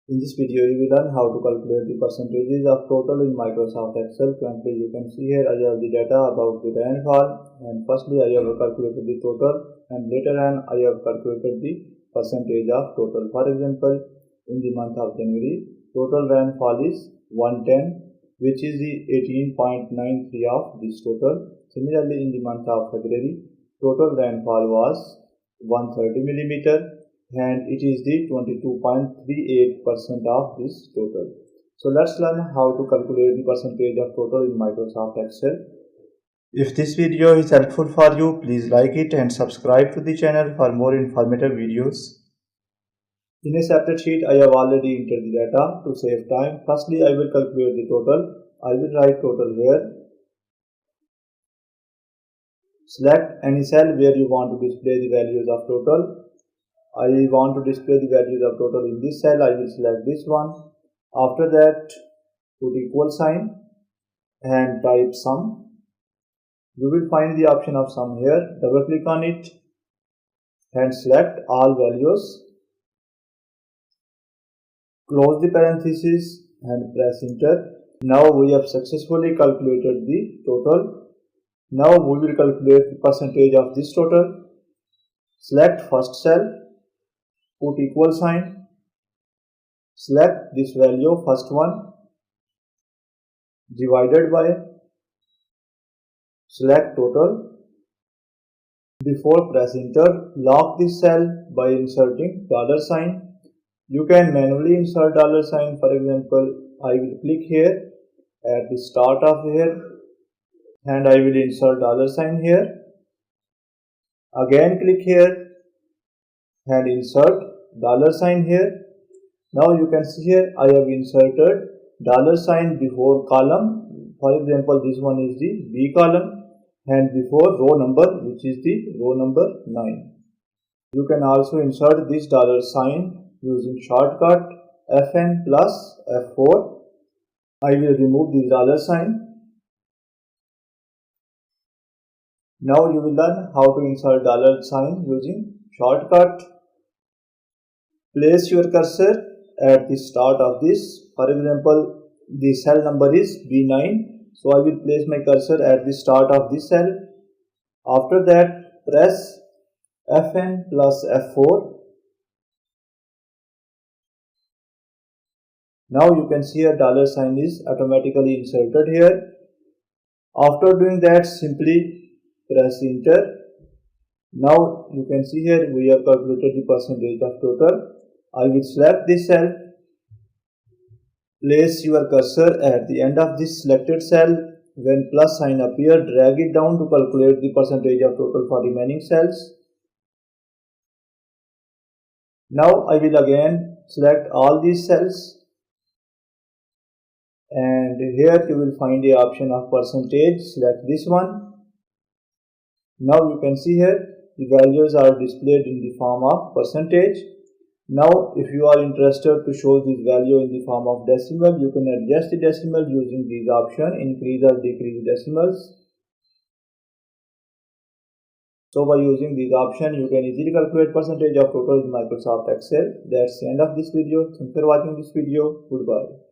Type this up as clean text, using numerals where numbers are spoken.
In this video, you will learn how to calculate the percentages of total in Microsoft Excel. Currently, you can see here I have the data about the rainfall, and firstly I have calculated the total, and later on I have calculated the percentage of total. For example, in the month of January, total rainfall is 110, which is the 18.93 of this total. Similarly, in the month of February, total rainfall was 130 millimeter, and it is the 22.38% of this total. So let's learn how to calculate the percentage of total in Microsoft Excel. If this video is helpful for you, please like it and subscribe to the channel for more informative videos. In a separate sheet, I have already entered the data to save time. Firstly, I will calculate the total. I will write total here. Select any cell where you want to display the values of total. I want to display the values of total in this cell. I will select this one. After that, put equal sign and type sum. You will find the option of sum here. Double click on it and select all values. Close the parenthesis and press enter. Now we have successfully calculated the total. Now we will calculate the percentage of this total. Select first cell. Put equal sign, select this value, first one, divided by, select total. Before press enter, lock this cell by inserting $sign. You can manually insert $sign. For example, I will click here at the start of here and I will insert $sign here. Again click here and insert $sign here. Now you can see here I have inserted $sign before column. For example, this one is the B column, and before row number, which is the row number 9. You can also insert this $sign using shortcut Fn plus F4. I will remove this $sign. Now you will learn how to insert $sign using shortcut. Place your cursor at the start of this. For example, the cell number is B9. So I will place my cursor at the start of this cell. After that, press Fn plus F4. Now you can see a $sign is automatically inserted here. After doing that, simply press enter. Now you can see here we have calculated the percentage of total. I will select this cell. Place your cursor at the end of this selected cell. When plus sign appears, drag it down to calculate the percentage of total for remaining cells. Now I will again select all these cells, and here you will find the option of percentage. Select this one. Now you can see here the values are displayed in the form of percentage. Now if you are interested to show this value in the form of decimal, you can adjust the decimal using these options, increase or decrease decimals. So by using these options, you can easily calculate percentage of total in Microsoft Excel. That's the end of this video. Thanks for watching this video. Goodbye.